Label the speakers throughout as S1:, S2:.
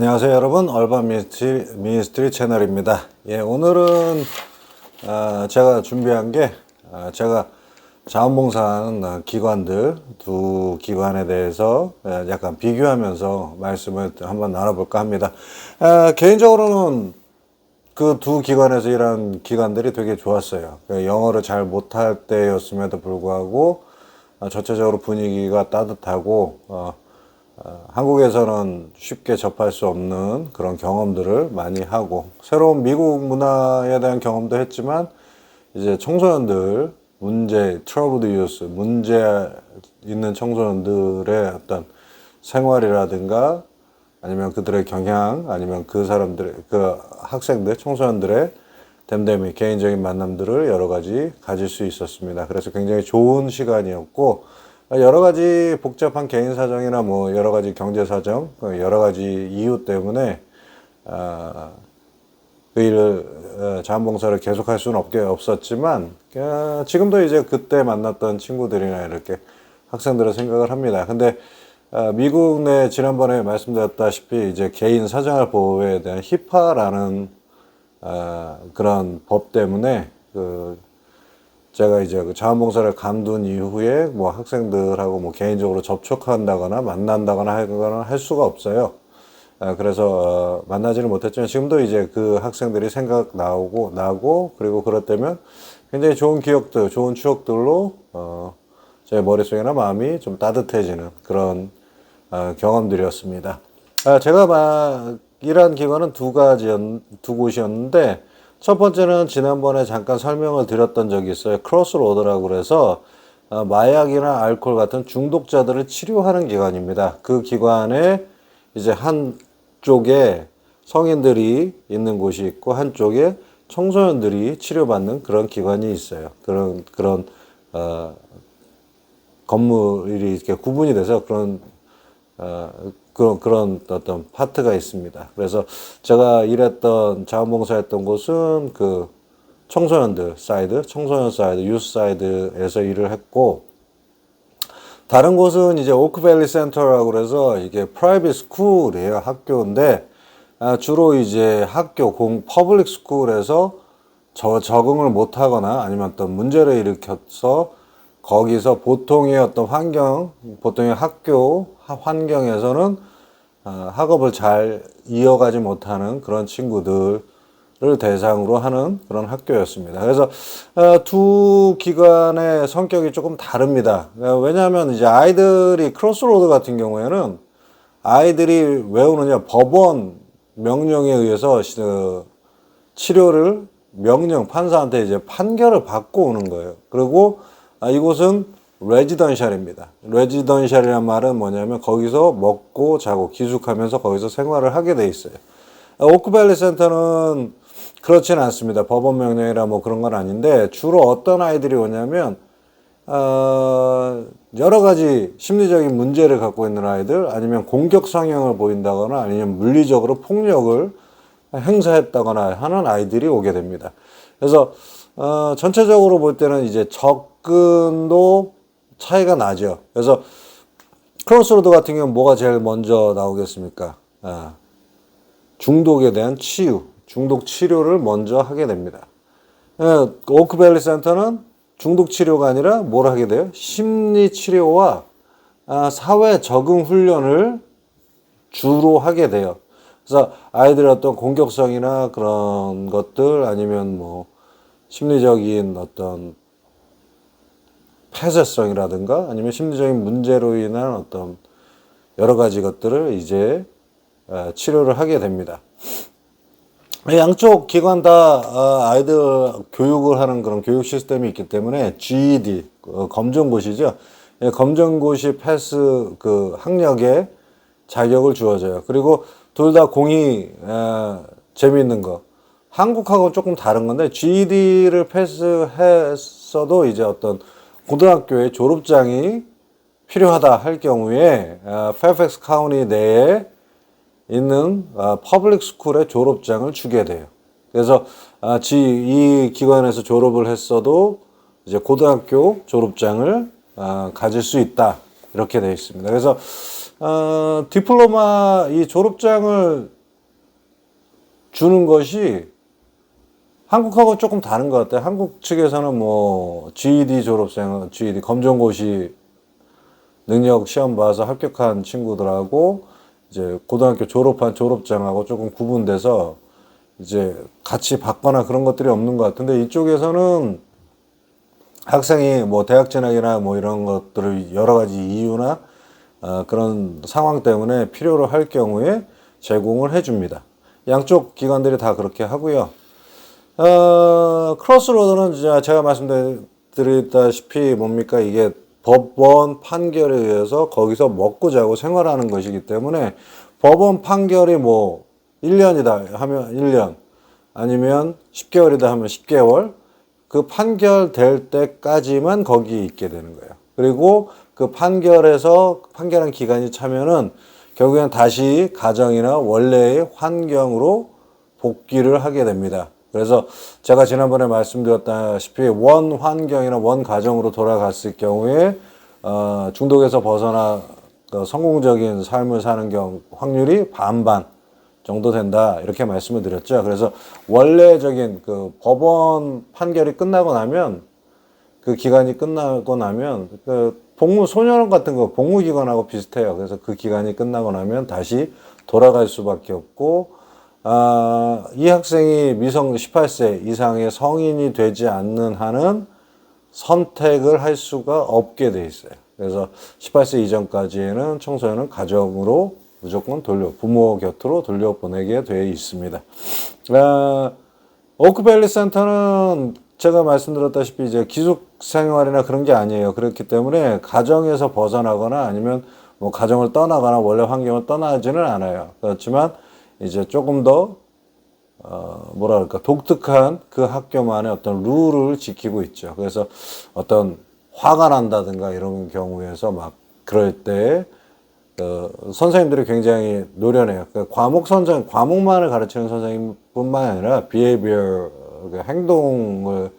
S1: 안녕하세요 여러분, 얼반 미니스트리 채널입니다. 오늘은 제가 준비한 게 제가 자원봉사하는 기관들 두 기관에 대해서 약간 비교하면서 말씀을 한번 나눠볼까 합니다. 개인적으로는 그 두 기관에서 일한 기관들이 되게 좋았어요. 영어를 잘 못할 때였음에도 불구하고 전체적으로 분위기가 따뜻하고 한국에서는 쉽게 접할 수 없는 그런 경험들을 많이 하고, 새로운 미국 문화에 대한 경험도 했지만 이제 청소년들 트러블드 유스, 문제 있는 청소년들의 어떤 생활이라든가 아니면 그들의 경향, 아니면 그 학생들, 청소년들의 댐댐이 개인적인 만남들을 여러 가지 가질 수 있었습니다. 그래서 굉장히 좋은 시간이었고, 여러 가지 복잡한 개인 사정이나 뭐 여러 가지 경제 사정, 여러 가지 이유 때문에 그 일을 자원봉사를 계속할 수는 없었지만 지금도 이제 그때 만났던 친구들이나 이렇게 학생들을 생각을 합니다. 근데 미국 내 지난번에 말씀드렸다시피 이제 개인 사생활 보호에 대한 히파라는 그런 법 때문에 제가 이제 그 자원봉사를 간둔 이후에 뭐 학생들하고 뭐 개인적으로 접촉한다거나 만난다거나 할 수가 없어요. 그래서 만나지를 못했지만 지금도 이제 그 학생들이 나고 그리고 그럴 때면 굉장히 좋은 기억들, 좋은 추억들로 제 머릿속이나 마음이 좀 따뜻해지는 그런 경험들이었습니다. 제가 일한 기관은 두 곳이었는데, 첫 번째는 지난번에 잠깐 설명을 드렸던 적이 있어요. 크로스로드라고 그래서 마약이나 알코올 같은 중독자들을 치료하는 기관입니다. 그 기관에 이제 한쪽에 성인들이 있는 곳이 있고 한쪽에 청소년들이 치료받는 그런 기관이 있어요. 그런 건물이 이렇게 구분이 돼서 그런 어떤 파트가 있습니다. 그래서 제가 자원봉사했던 곳은 그 청소년 사이드, 유스 사이드에서 일을 했고, 다른 곳은 이제 오크밸리 센터라고 그래서 이게 프라이빗 스쿨이에요. 학교인데, 주로 이제 퍼블릭 스쿨에서 적응을 못하거나 아니면 어떤 문제를 일으켜서 거기서 보통의 학교 환경에서는 학업을 잘 이어가지 못하는 그런 친구들을 대상으로 하는 그런 학교였습니다. 그래서 두 기관의 성격이 조금 다릅니다. 왜냐하면 이제 크로스로드 같은 경우에는 아이들이 왜 오느냐, 법원 명령에 의해서 치료를 판사한테 이제 판결을 받고 오는 거예요. 그리고 이곳은 레지던셜입니다. 레지던셜이란 말은 뭐냐면 거기서 먹고 자고 기숙하면서 거기서 생활을 하게 돼 있어요. 오크밸리 센터는 그렇지는 않습니다. 법원 명령이라 뭐 그런 건 아닌데, 주로 어떤 아이들이 오냐면 여러 가지 심리적인 문제를 갖고 있는 아이들, 아니면 공격 성향을 보인다거나 아니면 물리적으로 폭력을 행사했다거나 하는 아이들이 오게 됩니다. 그래서 전체적으로 볼 때는 이제 접근도 차이가 나죠. 그래서 크로스로드 같은 경우는 뭐가 제일 먼저 나오겠습니까? 중독에 대한 중독 치료를 먼저 하게 됩니다. 오크밸리 센터는 중독 치료가 아니라 뭘 하게 돼요? 심리 치료와 사회 적응 훈련을 주로 하게 돼요. 그래서 아이들의 어떤 공격성이나 그런 것들, 아니면 뭐 심리적인 어떤 폐쇄성이라든가 아니면 심리적인 문제로 인한 어떤 여러 가지 것들을 이제 치료를 하게 됩니다. 양쪽 기관 다 아이들 교육을 하는 그런 교육 시스템이 있기 때문에 GED, 검정고시죠. 검정고시 패스 학력에 자격을 주어져요. 그리고 둘 다 재미있는 거, 한국하고 조금 다른 건데, GED를 패스했어도 이제 어떤 고등학교의 졸업장이 필요하다 할 경우에 페어팩스 카운티 내에 있는 퍼블릭 스쿨의 졸업장을 주게 돼요. 그래서 이 기관에서 졸업을 했어도 이제 고등학교 졸업장을 가질 수 있다, 이렇게 되어 있습니다. 그래서 디플로마 이 졸업장을 주는 것이 한국하고 조금 다른 것 같아요. 한국 측에서는 뭐 GED 졸업생, GED 검정고시 능력 시험 봐서 합격한 친구들하고 이제 고등학교 졸업한 졸업장하고 조금 구분돼서 이제 같이 받거나 그런 것들이 없는 것 같은데, 이쪽에서는 학생이 뭐 대학 진학이나 뭐 이런 것들을 여러 가지 이유나 그런 상황 때문에 필요로 할 경우에 제공을 해줍니다. 양쪽 기관들이 다 그렇게 하고요. 크로스로드는 이제 제가 말씀드렸다시피 뭡니까, 이게 법원 판결에 의해서 거기서 먹고 자고 생활하는 것이기 때문에 법원 판결이 뭐 1년이다 하면 1년, 아니면 10개월이다 하면 10개월, 그 판결될 때까지만 거기 있게 되는 거예요. 그리고 그 판결한 기간이 차면은 결국엔 다시 가정이나 원래의 환경으로 복귀를 하게 됩니다. 그래서 제가 지난번에 말씀드렸다시피 원 환경이나 원 가정으로 돌아갔을 경우에 중독에서 벗어나 성공적인 삶을 사는 확률이 반반 정도 된다, 이렇게 말씀을 드렸죠. 그래서 원래적인 그 법원 판결이 끝나고 나면, 그 기간이 끝나고 나면 그 복무 소년원 같은 거 복무기간하고 비슷해요. 그래서 그 기간이 끝나고 나면 다시 돌아갈 수밖에 없고, 이 학생이 미성 18세 이상의 성인이 되지 않는 한은 선택을 할 수가 없게 돼 있어요. 그래서 18세 이전까지는 청소년은 가정으로 무조건 부모 곁으로 돌려보내게 되어 있습니다. 오크밸리 센터는 제가 말씀드렸다시피 이제 기숙 생활이나 그런 게 아니에요. 그렇기 때문에 가정에서 벗어나거나 아니면 뭐 가정을 떠나거나 원래 환경을 떠나지는 않아요. 그렇지만 이제 조금 더 뭐랄까 독특한 그 학교만의 어떤 룰을 지키고 있죠. 그래서 어떤 화가 난다든가 이런 경우에서 막 그럴 때 선생님들이 굉장히 노련해요. 과목만을 가르치는 선생님뿐만 아니라 behavior, 행동을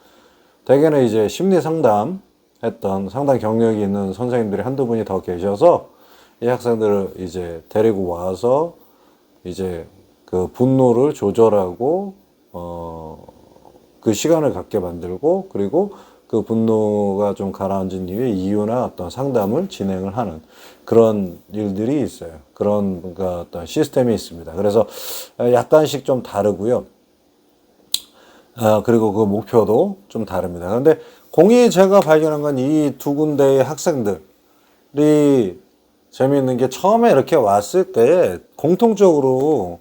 S1: 대개는 이제 심리 상담 했던 상당 경력이 있는 선생님들이 한두 분이 더 계셔서 이 학생들을 이제 데리고 와서 이제 그 분노를 조절하고 그 시간을 갖게 만들고, 그리고 그 분노가 좀 가라앉은 이후에 이유나 어떤 상담을 진행을 하는 그런 일들이 있어요. 그런 그러니까 어떤 시스템이 있습니다. 그래서 약간씩 좀 다르고요. 그리고 그 목표도 좀 다릅니다. 그런데 공이 제가 발견한 건 이 두 군데의 학생들이 재미있는 게, 처음에 이렇게 왔을 때 공통적으로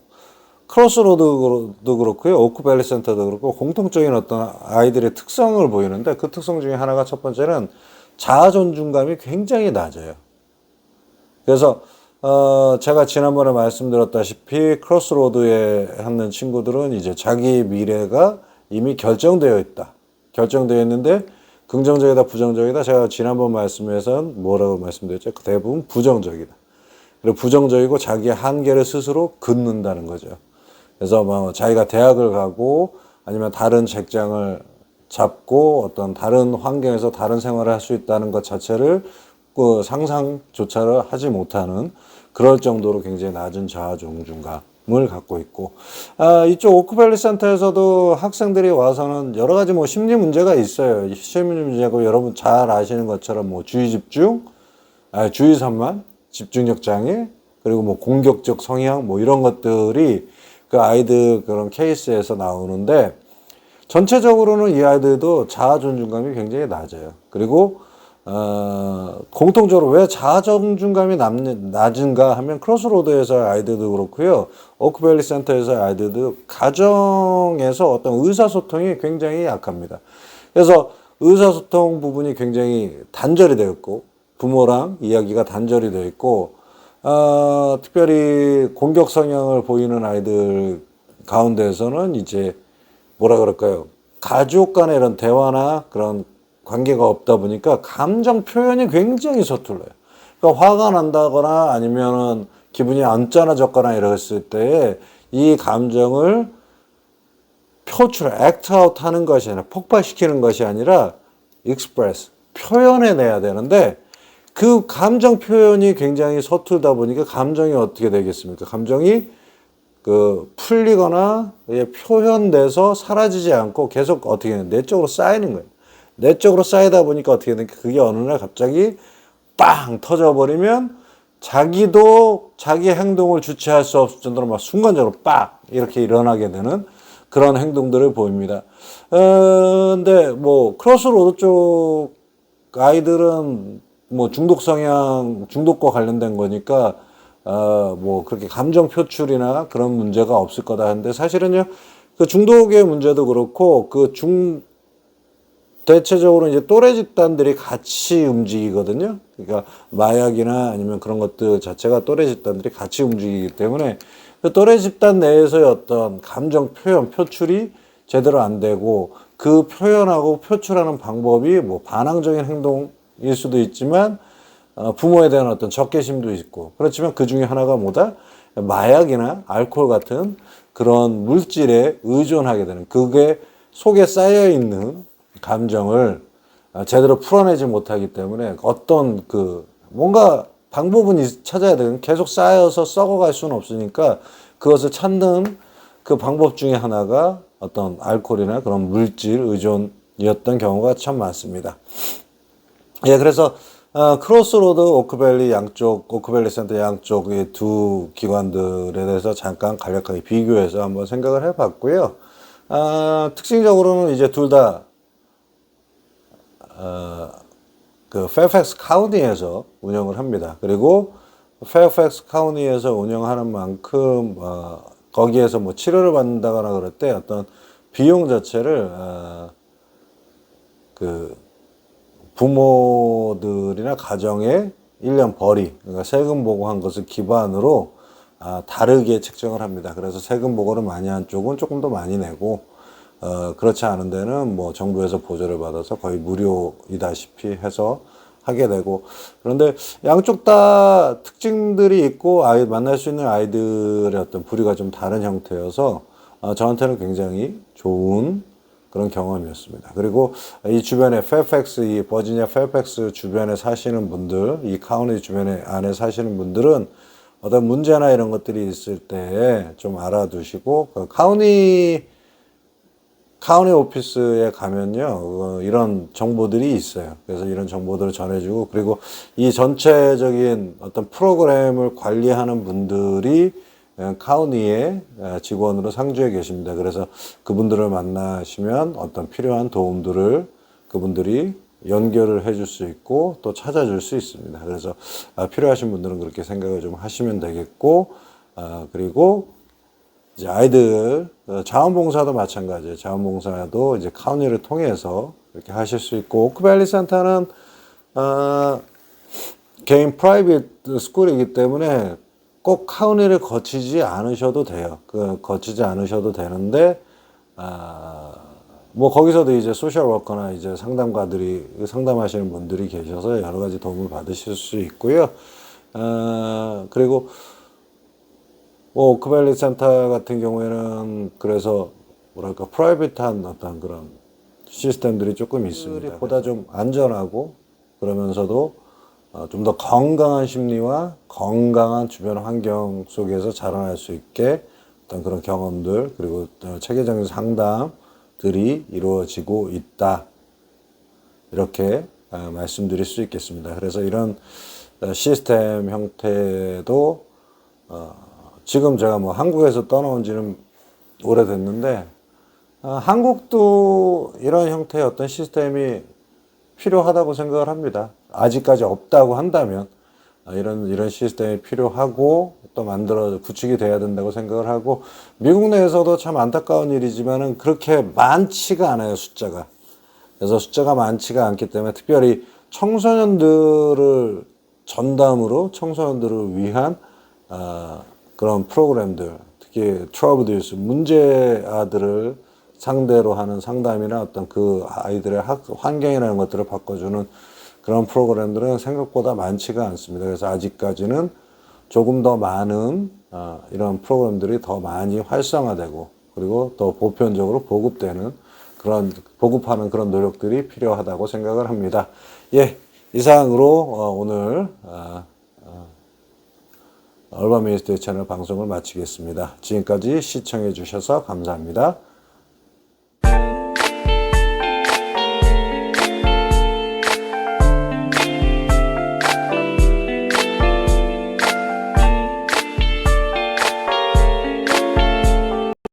S1: 크로스로드도 그렇고요, 오크밸리 센터도 그렇고 공통적인 어떤 아이들의 특성을 보이는데, 그 특성 중에 하나가, 첫 번째는 자아 존중감이 굉장히 낮아요. 그래서 제가 지난번에 말씀드렸다시피 크로스로드에 하는 친구들은 이제 자기 미래가 이미 결정되어 있다. 결정되어 있는데 긍정적이다, 부정적이다. 제가 지난번 말씀에서는 뭐라고 말씀드렸죠? 대부분 부정적이다. 그리고 부정적이고 자기의 한계를 스스로 긋는다는 거죠. 그래서 뭐 자기가 대학을 가고 아니면 다른 직장을 잡고 어떤 다른 환경에서 다른 생활을 할 수 있다는 것 자체를 그 상상조차를 하지 못하는, 그럴 정도로 굉장히 낮은 자아 존중감을 갖고 있고, 이쪽 오크밸리 센터에서도 학생들이 와서는 여러 가지 뭐 심리 문제가 있어요. 심리 문제고, 여러분 잘 아시는 것처럼 뭐 주의 산만, 집중력 장애, 그리고 뭐 공격적 성향, 뭐 이런 것들이 그 아이들 그런 케이스에서 나오는데, 전체적으로는 이 아이들도 자아 존중감이 굉장히 낮아요. 그리고 공통적으로 왜 자아 존중감이 낮은가 하면, 크로스로드에서의 아이들도 그렇고요, 오크밸리 센터에서의 아이들도 가정에서 어떤 의사소통이 굉장히 약합니다. 그래서 의사소통 부분이 굉장히 단절이 되어 있고, 부모랑 이야기가 단절이 되어 있고, 특별히 공격 성향을 보이는 아이들 가운데에서는 이제 뭐라 그럴까요? 가족 간의 이런 대화나 그런 관계가 없다 보니까 감정 표현이 굉장히 서툴러요. 그러니까 화가 난다거나 아니면은 기분이 언짢아졌거나 이랬을 때 이 감정을 act out 하는 것이 아니라, 폭발시키는 것이 아니라 express, 표현해내야 되는데, 그 감정 표현이 굉장히 서툴다 보니까 감정이 어떻게 되겠습니까? 감정이 그 풀리거나 표현돼서 사라지지 않고 계속 어떻게 되는 내적으로 쌓이는 거예요. 내적으로 쌓이다 보니까 어떻게 되는 그게 어느 날 갑자기 빵 터져버리면 자기도 자기 행동을 주체할 수 없을 정도로 막 순간적으로 빡 이렇게 일어나게 되는 그런 행동들을 보입니다. 근데 뭐 크로스로드 쪽 아이들은 뭐 중독 성향, 중독과 관련된 거니까 뭐 그렇게 감정 표출이나 그런 문제가 없을 거다 하는데 사실은요 그 중독의 문제도 그렇고 대체적으로 이제 또래 집단들이 같이 움직이거든요. 그러니까 마약이나 아니면 그런 것들 자체가 또래 집단들이 같이 움직이기 때문에 그 또래 집단 내에서의 어떤 감정 표현, 표출이 제대로 안 되고 그 표현하고 표출하는 방법이 뭐 반항적인 행동일 수도 있지만 부모에 대한 어떤 적개심도 있고 그렇지만 그 중에 하나가 뭐다? 마약이나 알코올 같은 그런 물질에 의존하게 되는 그게 속에 쌓여 있는 감정을 제대로 풀어내지 못하기 때문에 어떤 그 뭔가 방법은 찾아야 되는 계속 쌓여서 썩어갈 수는 없으니까 그것을 찾는 그 방법 중에 하나가 어떤 알코올이나 그런 물질 의존이었던 경우가 참 많습니다. 예, 그래서 크로스로드 오크밸리 양쪽, 오크밸리 센터 양쪽의 두 기관들에 대해서 잠깐 간략하게 비교해서 한번 생각을 해봤고요. 특징적으로는 이제 둘 다 그 페어팩스 카운티에서 운영을 합니다. 그리고 페어팩스 카운티에서 운영하는 만큼 거기에서 뭐 치료를 받는다거나 그럴 때 어떤 비용 자체를 그 부모들이나 가정의 1년 벌이 그러니까 세금 보고한 것을 기반으로 다르게 책정을 합니다. 그래서 세금 보고를 많이 한 쪽은 조금 더 많이 내고 그렇지 않은 데는 뭐 정부에서 보조를 받아서 거의 무료이다시피 해서 하게 되고 그런데 양쪽 다 특징들이 있고 만날 수 있는 아이들의 어떤 부류가 좀 다른 형태여서 저한테는 굉장히 좋은 그런 경험이었습니다. 그리고 이 주변에 페어팩스, 이 버지니아 페어팩스 주변에 사시는 분들, 이 카운티 주변에 안에 사시는 분들은 어떤 문제나 이런 것들이 있을 때 좀 알아두시고 그 카운티 오피스에 가면요, 이런 정보들이 있어요. 그래서 이런 정보들을 전해주고, 그리고 이 전체적인 어떤 프로그램을 관리하는 분들이 카운티의 직원으로 상주해 계십니다. 그래서 그분들을 만나시면 어떤 필요한 도움들을 그분들이 연결을 해줄 수 있고 또 찾아줄 수 있습니다. 그래서 필요하신 분들은 그렇게 생각을 좀 하시면 되겠고, 그리고 이제 아이들 자원봉사도 마찬가지예요. 자원봉사도 이제 카운티를 통해서 이렇게 하실 수 있고 오크밸리 센터는 개인 프라이빗 스쿨이기 때문에 꼭 카운티를 거치지 않으셔도 돼요. 거치지 않으셔도 되는데 뭐 거기서도 이제 소셜 워커나 이제 상담가들이 상담하시는 분들이 계셔서 여러 가지 도움을 받으실 수 있고요. 그리고 뭐 오크밸리 센터 같은 경우에는 그래서 뭐랄까 프라이빗한 어떤 그런 시스템들이 조금 있습니다. 보다 좀 안전하고 그러면서도 좀 더 건강한 심리와 건강한 주변 환경 속에서 자라날 수 있게 어떤 그런 경험들 그리고 체계적인 상담들이 이루어지고 있다. 이렇게 말씀드릴 수 있겠습니다. 그래서 이런 시스템 형태도 지금 제가 뭐 한국에서 떠나온 지는 오래됐는데 한국도 이런 형태의 어떤 시스템이 필요하다고 생각을 합니다. 아직까지 없다고 한다면 이런 시스템이 필요하고 또 구축이 돼야 된다고 생각을 하고 미국 내에서도 참 안타까운 일이지만은 그렇게 많지가 않아요, 숫자가. 그래서 숫자가 많지가 않기 때문에 특별히 청소년들을 전담으로 청소년들을 위한 그런 프로그램들, 특히 트러블 유스, 문제 아들을 상대로 하는 상담이나 어떤 그 아이들의 환경이라는 것들을 바꿔주는 그런 프로그램들은 생각보다 많지가 않습니다. 그래서 아직까지는 조금 더 많은 이런 프로그램들이 더 많이 활성화되고 그리고 또 보편적으로 보급하는 그런 노력들이 필요하다고 생각을 합니다. 예. 이상으로 오늘 얼반 미니스터의 채널 방송을 마치겠습니다. 지금까지 시청해 주셔서 감사합니다.